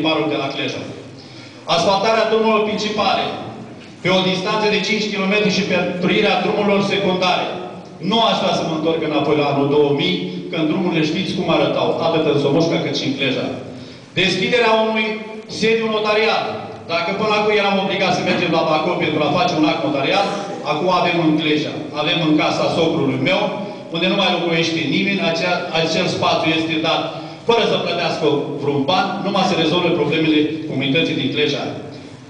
Parul de la Cleja. Asfaltarea drumurilor principale pe o distanță de 5 km și pertruirea drumurilor secundare. Nu aș vrea să mă întorc înapoi la anul 2000, când drumurile știți cum arătau, atât în Somoșca cât și în Cleja. Deschiderea unui sediu notarial. Dacă până acum eram obligat să mergem la Bacău pentru a face un act notarial, acum avem în Cleja. Avem în casa socrului meu, unde nu mai locuiește nimeni, acel spațiu este dat fără să plătească vreun ban, numai să rezolve problemele comunității din Cleja.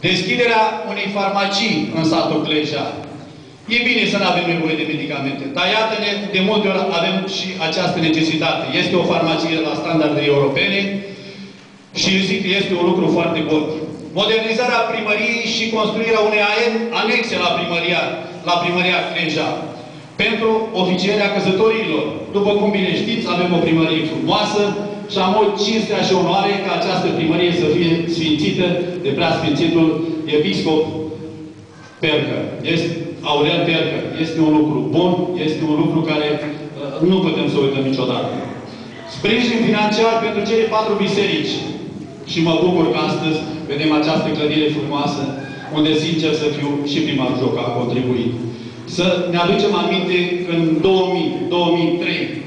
Deschiderea unei farmacii în satul Cleja. E bine să nu avem nevoie de medicamente, dar iată-ne, de multe ori avem și această necesitate. Este o farmacie la standarde europene și zic că este un lucru foarte bun. Modernizarea primăriei și construirea unei anexe la primăria Cleja pentru oficierea căsătoriilor. După cum bine știți, avem o primărie frumoasă și am o cinstea și onoare ca această primărie să fie sfințită de preasfințitul episcop Percă. Aurel Percă. Este un lucru bun, este un lucru care nu putem să uităm niciodată. Sprijin financiar pentru cele 4 biserici. Și mă bucur că astăzi vedem această clădire frumoasă, unde, sincer să fiu, și primarul Joca a contribuit. Să ne aducem aminte că în 2000-2003,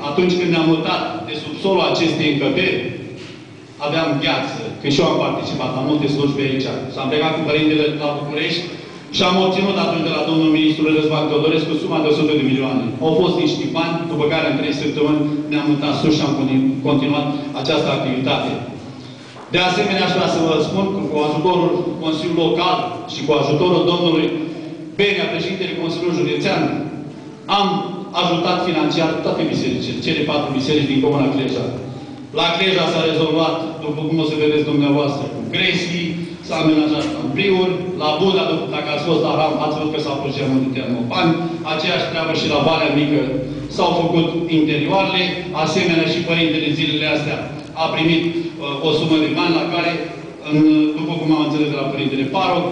atunci când ne-am mutat de subsolul acestei încăperi, aveam gheață, că și eu am participat la multe slujbe aici. Și am plecat cu părintele la București și am obținut atunci de la domnul ministru Răzvan Teodorescu suma de 100 de milioane. Au fost niște bani, după care în 3 săptămâni ne-am mutat sus și am continuat această activitate. De asemenea, aș vrea să vă spun că cu ajutorul Consiliului Local și cu ajutorul domnului Benea, președintele Consiliului Județean, am ajutat financiar toate bisericile, cele 4 biserici din Comuna Cleja. La Cleja s-a rezolvat, după cum o să vedeți dumneavoastră, cu Gresii, s-a amenajat cambriuri, la Buda, dacă ați fost la Ram, ați văzut că s-a pus gemul de termopani, aceeași treabă și la Valea Mică s-au făcut interioarele, asemenea și părintele zilele astea a primit o sumă de bani la care, după cum am înțeles de la părintele Paroc,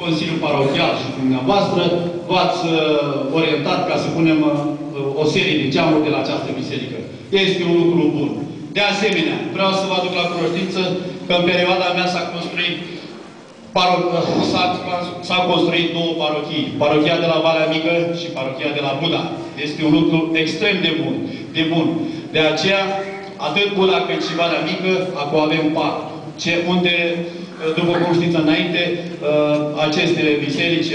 Consiliul Parochial și dumneavoastră v-ați orientat ca să punem o serie de geamuri de la această biserică. Este un lucru bun. De asemenea, vreau să vă aduc la cunoștință că în perioada mea s-a construit două parochii. Parochia de la Valea Mică și parochia de la Buda. Este un lucru extrem de bun. De aceea, atât Buda cât și Valea Mică, acum avem parc. Unde, după cum știți înainte, aceste biserici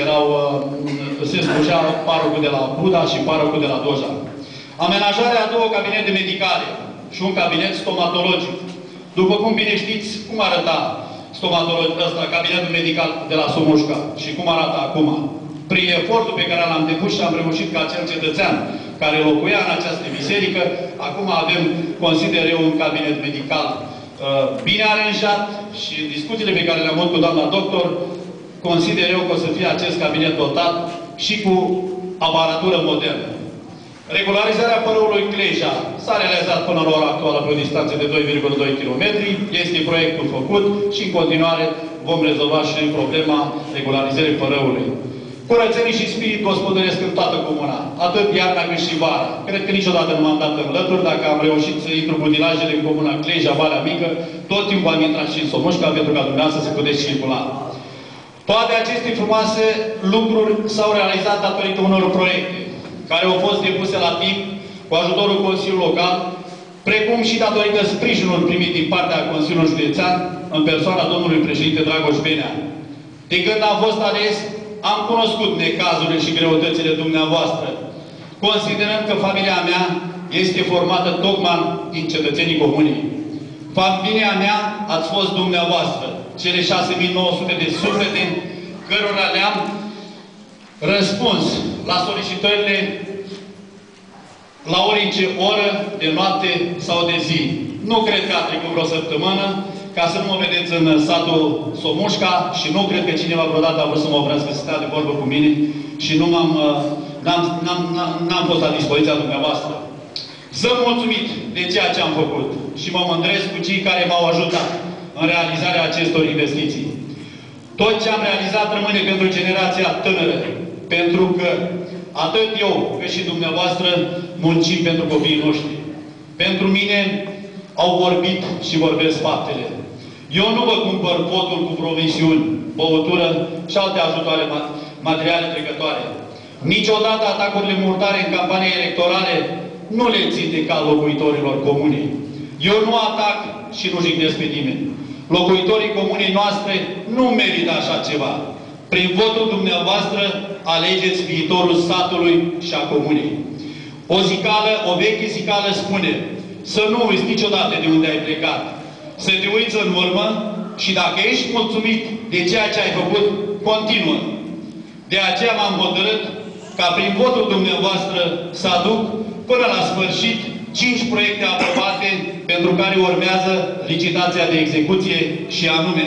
se slujea parocul de la Buda și parocul de la Doja. Amenajarea a 2 cabinete medicale și un cabinet stomatologic. După cum bine știți, cum arăta cabinetul medical de la Somoșca și cum arată acum. Prin efortul pe care l-am depus și am reușit ca acel cetățean care locuia în această biserică, acum avem, consider eu, un cabinet medical bine aranjat și în discuțiile pe care le-am avut cu doamna doctor, consider eu că o să fie acest cabinet dotat și cu aparatură modernă. Regularizarea părâului Cleja s-a realizat până la ora actuală pe o distanță de 2,2 km. Este proiectul făcut și în continuare vom rezolva și problema regularizării părâului. Curățenii și spirit gospodăresc în toată comuna, atât iarna cât și vara. Cred că niciodată nu m-am dat în lături dacă am reușit să intru cu dilajele în comuna Cleja, Valea Mică, tot timpul am intrat și în Somoșca pentru ca dumneavoastră să puteți circula. Toate aceste frumoase lucruri s-au realizat datorită unor proiecte care au fost depuse la timp cu ajutorul Consiliului Local, precum și datorită sprijinului primit din partea Consiliului Județean în persoana domnului președinte Dragoș Benea. De când am fost ales, am cunoscut necazurile și greutățile dumneavoastră, considerând că familia mea este formată tocmai din cetățenii comunii. Familia mea ați fost dumneavoastră, cele 6.900 de suflete, cărora le-am răspuns la solicitările la orice oră, de noapte sau de zi. Nu cred că a trecut vreo săptămână ca să nu mă vedeți în satul Somușca și nu cred că cineva vreodată a vrut să mă oprească să stea de vorbă cu mine și n-am fost la dispoziția dumneavoastră. Sunt mulțumit de ceea ce am făcut și mă mândresc cu cei care m-au ajutat în realizarea acestor investiții. Tot ce am realizat rămâne pentru generația tânără, pentru că atât eu cât și dumneavoastră muncim pentru copiii noștri. Pentru mine au vorbit și vorbesc faptele. Eu nu vă cumpăr votul cu promisiuni, băutură și alte ajutoare materiale trecătoare. Niciodată atacurile mortare în campanii electorale nu le țin de cal locuitorilor comunei. Eu nu atac și nu jignesc pe nimeni. Locuitorii comunei noastre nu merită așa ceva. Prin votul dumneavoastră alegeți viitorul satului și a comunei. O veche zicală spune: să nu uiți niciodată de unde ai plecat. Să te uiți în urmă și dacă ești mulțumit de ceea ce ai făcut, continuă. De aceea m-am hotărât ca prin votul dumneavoastră să aduc până la sfârșit 5 proiecte aprobate pentru care urmează licitația de execuție și anume: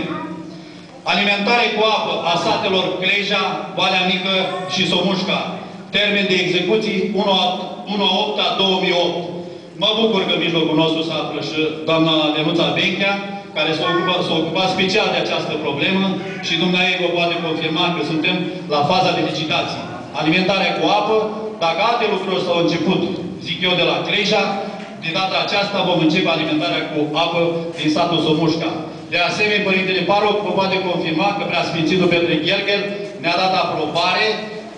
alimentare cu apă a satelor Cleja, Valea Mică și Somușca. Termen de execuții 1/8/2008. Mă bucur că în mijlocul nostru se află și doamna Lenuța Benchea, care s-a ocupat special de această problemă și dumneavoastră vă poate confirma că suntem la faza de licitație. Alimentarea cu apă, dacă alte lucruri s-au început, zic eu, de la Cleja, de data aceasta vom începe alimentarea cu apă din satul Somușca. De asemenea, Părintele Paroc vă poate confirma că Preasfințitul Petre Gherghel ne-a dat aprobare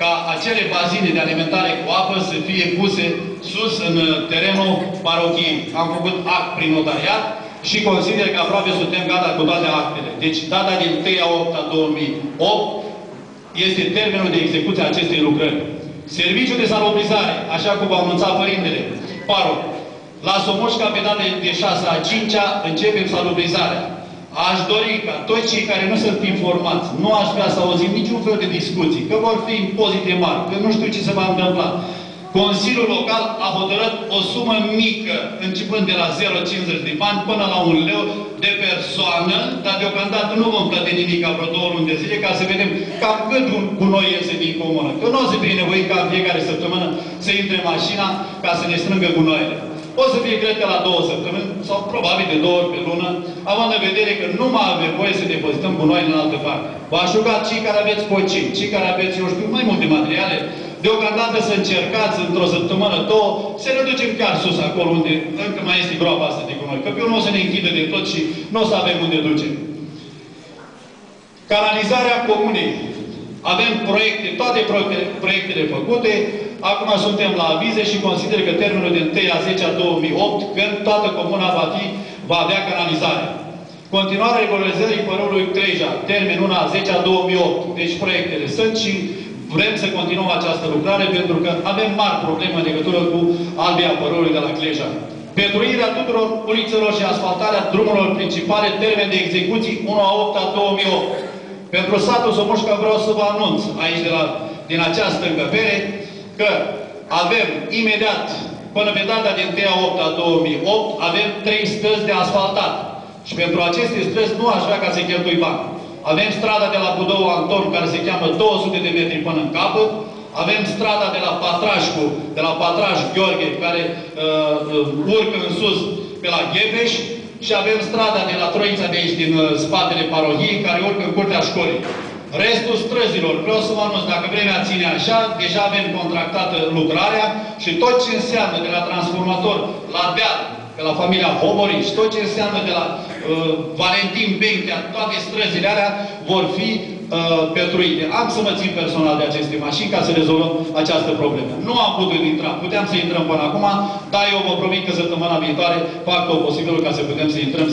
ca acele bazine de alimentare cu apă să fie puse sus în terenul parochiei. Am făcut act prin notariat și consider că aproape suntem gata cu toate actele. Deci data din 1/8/2008 este termenul de execuție a acestei lucrări. Serviciul de salubrizare, așa cum v-a anunțat Părintele Paroc, la Somușca, pe data de 6/5 începem salubrizarea. Aș dori ca toți cei care nu sunt informați, nu aș vrea să auzim niciun fel de discuții, că vor fi impozite mari, că nu știu ce se va întâmpla. Consiliul Local a hotărât o sumă mică, începând de la 0,50 de bani până la 1 leu de persoană, dar deocamdată nu vom plăti nimic ca vreo 2 luni de zile, ca să vedem cam cât gunoi iese din comună. Că nu o să fie nevoie ca în fiecare săptămână să intre mașina ca să ne strângă gunoaiele. O să fie, cred că, la 2 săptămâni, sau probabil de 2 ori pe lună, având în vedere că nu mai avem voie să depozităm gunoaiele în altă parte. V-aș ruga cei care aveți cocini, cei care aveți, eu știu, mai multe materiale, deocamdată să încercați într-o săptămână, 2, să ne ducem chiar sus, acolo unde încă mai este groapa asta de gunoi. Că pe urmă o să ne închidă de tot și nu o să avem unde ducem. Canalizarea comunei. Avem proiecte, toate proiectele făcute. Acum suntem la avize și consider că termenul de 1/10/2008, când toată comuna va avea canalizare. Continuarea regularizării părâului Cleja, termen 1/10/2008. Deci proiectele sunt și vrem să continuăm această lucrare pentru că avem mari probleme în legătură cu albia părâului de la Cleja. Petruirea tuturor ulițelor și asfaltarea drumurilor principale, termen de execuții 1/8/2008. Pentru satul Somușca vreau să vă anunț aici din această încăpere că avem imediat, până pe data de 1/8/2008, avem 3 străzi de asfaltat. Și pentru aceste străzi nu aș vrea ca să cheltui bani. Avem strada de la Budău Anton, care se cheamă 200 de metri până în capăt. Avem strada de la Patrașcu, de la Patraș Gheorghe, care urcă în sus pe la Ghebeș. Și avem strada de la Troița de aici, din spatele parohiei, care urcă în curtea școlii. Restul străzilor, vreau să vă anunț, dacă vremea ține așa, deja avem contractată lucrarea și tot ce înseamnă de la transformator la deal, de la familia Hobori și tot ce înseamnă de la Valentin Benchea, toate străzile alea vor fi petruite. Am să mă țin personal de aceste mașini ca să rezolvăm această problemă. Nu am putut intra. Puteam să intrăm până acum, dar eu vă promit că săptămâna viitoare fac tot posibilul ca să putem să intrăm.